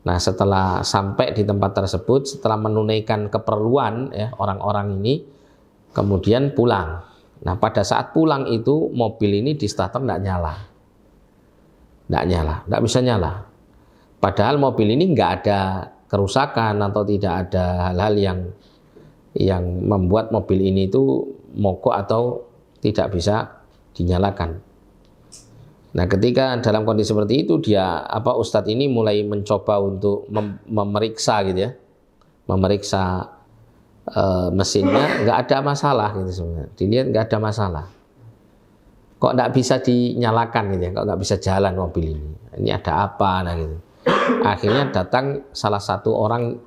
Nah, setelah sampai di tempat tersebut, setelah menunaikan keperluan ya orang-orang ini, kemudian pulang. Nah, pada saat pulang itu mobil ini di starter tidak bisa nyala. Padahal mobil ini nggak ada kerusakan atau tidak ada hal-hal yang membuat mobil ini itu mogok atau tidak bisa dinyalakan. Nah, ketika dalam kondisi seperti itu, ustadz ini mulai mencoba untuk memeriksa gitu ya, memeriksa mesinnya, nggak ada masalah gitu sebenarnya. Dilihat nggak ada masalah. Kok nggak bisa dinyalakan gitu ya? Kok nggak bisa jalan mobil ini? Ini ada apa? Nah gitu. Akhirnya datang salah satu orang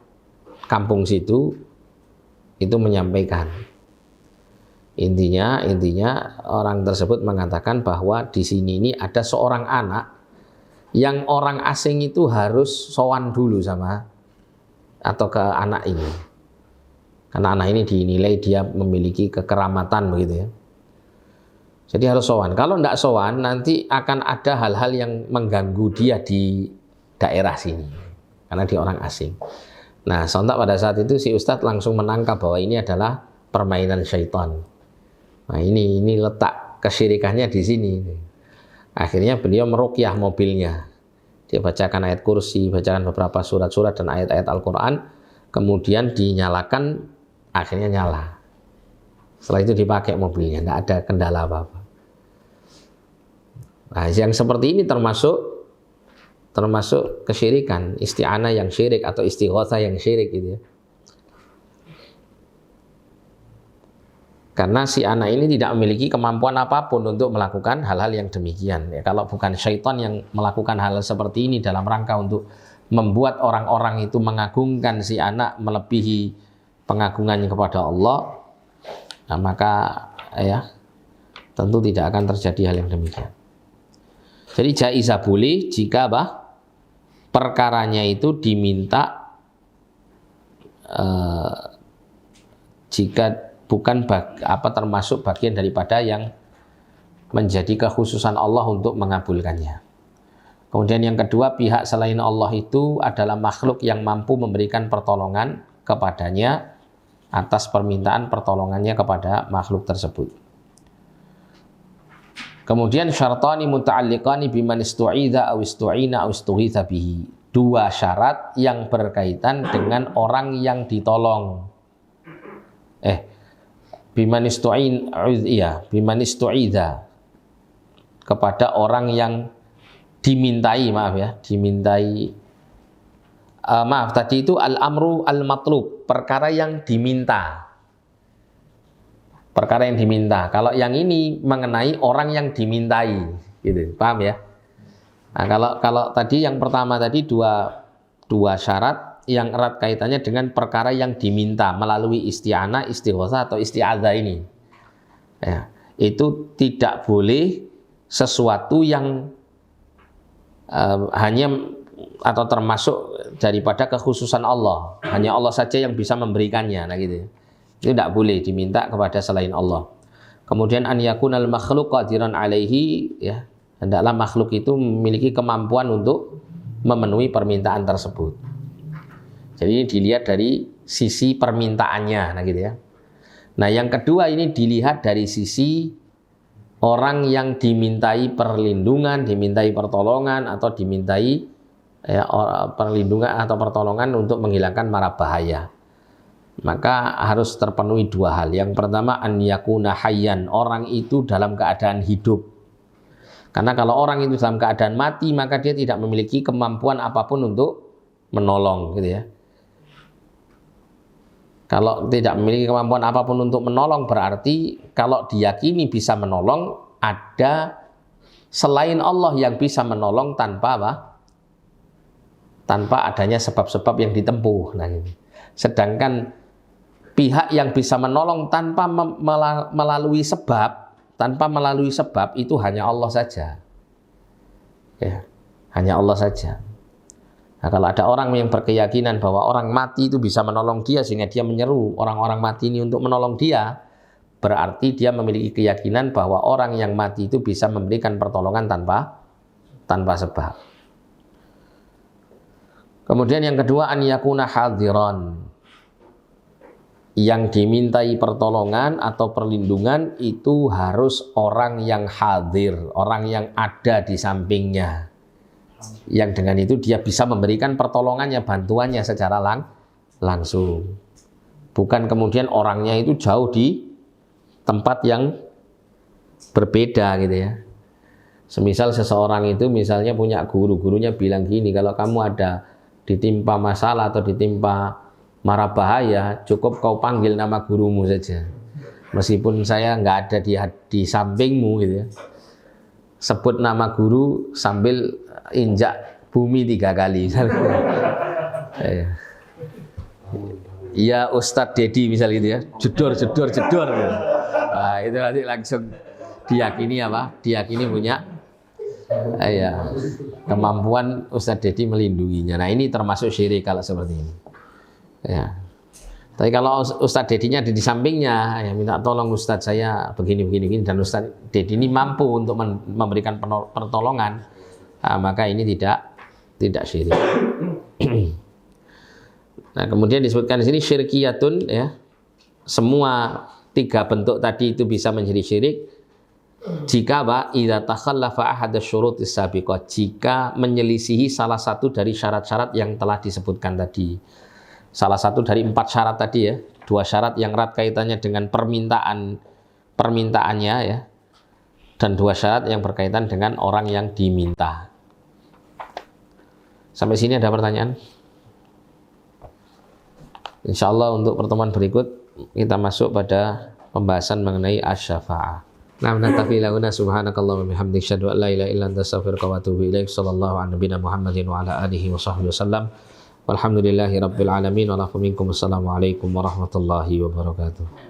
kampung situ itu menyampaikan. Intinya orang tersebut mengatakan bahwa di sini ini ada seorang anak yang orang asing itu harus sowan dulu sama atau ke anak ini. Karena anak ini dinilai dia memiliki kekeramatan begitu ya. Jadi harus sowan. Kalau tidak sowan nanti akan ada hal-hal yang mengganggu dia di daerah sini. Karena dia orang asing. Nah, sontak pada saat itu si ustadz langsung menangkap bahwa ini adalah permainan syaitan. Nah, ini letak kesyirikannya di sini. Akhirnya beliau meruqyah mobilnya. Dia bacakan ayat kursi, bacakan beberapa surat-surat dan ayat-ayat Al-Quran, kemudian dinyalakan, akhirnya nyala. Setelah itu dipakai mobilnya, tidak ada kendala apa-apa. Nah, yang seperti ini termasuk kesyirikan, isti'anah yang syirik atau istighotsah yang syirik gitu ya. Karena si anak ini tidak memiliki kemampuan apapun untuk melakukan hal-hal yang demikian. Ya, kalau bukan syaitan yang melakukan hal seperti ini dalam rangka untuk membuat orang-orang itu mengagungkan si anak melebihi pengagungannya kepada Allah, nah, maka ya tentu tidak akan terjadi hal yang demikian. Jadi jaizah boleh jika perkaranya itu diminta jika bukan termasuk bagian daripada yang menjadi kekhususan Allah untuk mengabulkannya. Kemudian yang kedua, pihak selain Allah itu adalah makhluk yang mampu memberikan pertolongan kepadanya atas permintaan pertolongannya kepada makhluk tersebut. Kemudian syartani muta'alliqani biman istu'idha aw istu'ina aw istughitha bihi. Dua syarat yang berkaitan dengan orang yang ditolong. Biman istu'idha kepada orang yang dimintai, tadi itu al-amru al-matlub, perkara yang diminta. Perkara yang diminta. Kalau yang ini mengenai orang yang dimintai, gitu. Paham ya? Nah, kalau tadi yang pertama tadi dua syarat yang erat kaitannya dengan perkara yang diminta melalui isti'anah, istighotsah atau isti'adzah ini. Ya, itu tidak boleh sesuatu yang hanya atau termasuk daripada kekhususan Allah. Hanya Allah saja yang bisa memberikannya, nah gitu. Itu tidak boleh diminta kepada selain Allah. Kemudian an yakunal makhluk qadiran alaihi, ya, hendaklah makhluk itu memiliki kemampuan untuk memenuhi permintaan tersebut. Jadi ini dilihat dari sisi permintaannya, nah gitu ya. Nah yang kedua ini dilihat dari sisi orang yang dimintai perlindungan, dimintai pertolongan atau dimintai perlindungan atau pertolongan untuk menghilangkan mara bahaya. Maka harus terpenuhi dua hal. Yang pertama an yakuna hayyan, orang itu dalam keadaan hidup. Karena kalau orang itu dalam keadaan mati, maka dia tidak memiliki kemampuan apapun untuk menolong, gitu ya. Kalau tidak memiliki kemampuan apapun untuk menolong, berarti kalau diyakini bisa menolong, ada selain Allah yang bisa menolong tanpa tanpa adanya sebab-sebab yang ditempuh. Nah, ini. Sedangkan pihak yang bisa menolong tanpa melalui sebab itu hanya Allah saja. Ya, hanya Allah saja. Nah, kalau ada orang yang berkeyakinan bahwa orang mati itu bisa menolong dia sehingga dia menyeru orang-orang mati ini untuk menolong dia, berarti dia memiliki keyakinan bahwa orang yang mati itu bisa memberikan pertolongan tanpa sebab. Kemudian yang kedua an yakuna hadiran. Yang dimintai pertolongan atau perlindungan itu harus orang yang hadir, orang yang ada di sampingnya. Yang dengan itu dia bisa memberikan pertolongannya, bantuannya secara langsung. Bukan kemudian orangnya itu jauh di tempat yang berbeda gitu ya. Semisal seseorang itu misalnya punya guru, gurunya bilang gini, kalau kamu ada ditimpa masalah atau ditimpa mara bahaya, cukup kau panggil nama gurumu saja. Meskipun saya nggak ada di sampingmu gitu ya. Sebut nama guru sambil injak bumi 3 kali. Ya Ustadz Dedi misal gitu ya, jedor. Nah, itu nanti langsung diyakini Diyakini punya kemampuan Ustadz Dedi melindunginya. Nah ini termasuk syirik kalau seperti ini. Ya. Tapi kalau Ustadz Dedinya ada di sampingnya, ya minta tolong Ustadz saya begini dan Ustadz Dedi ini mampu untuk memberikan pertolongan, maka ini tidak syirik. Nah, kemudian disebutkan di sini syirkiyatun, ya. Semua 3 bentuk tadi itu bisa menjadi syirik jika idza takhallafa ahad asy-syurutis sabiqah, jika menyelisihi salah satu dari syarat-syarat yang telah disebutkan tadi. Salah satu dari 4 syarat tadi ya, 2 syarat yang erat kaitannya dengan permintaannya ya, dan 2 syarat yang berkaitan dengan orang yang diminta. Sampai sini ada pertanyaan? Insya Allah untuk pertemuan berikut kita masuk pada pembahasan mengenai asy-syafa'ah. Nah, naktafi lahuna subhanakallahumma wa bihamdika asyhadu an la ilaha illa anta astaghfiruka wa atubu ilaik. Sallallahu ala nabiyyina Muhammadin wa ala alihi wa sahbihi wasallam. Walhamdulillahi rabbil alamin wa lakum minkum. Assalamualaikum warahmatullahi wabarakatuh.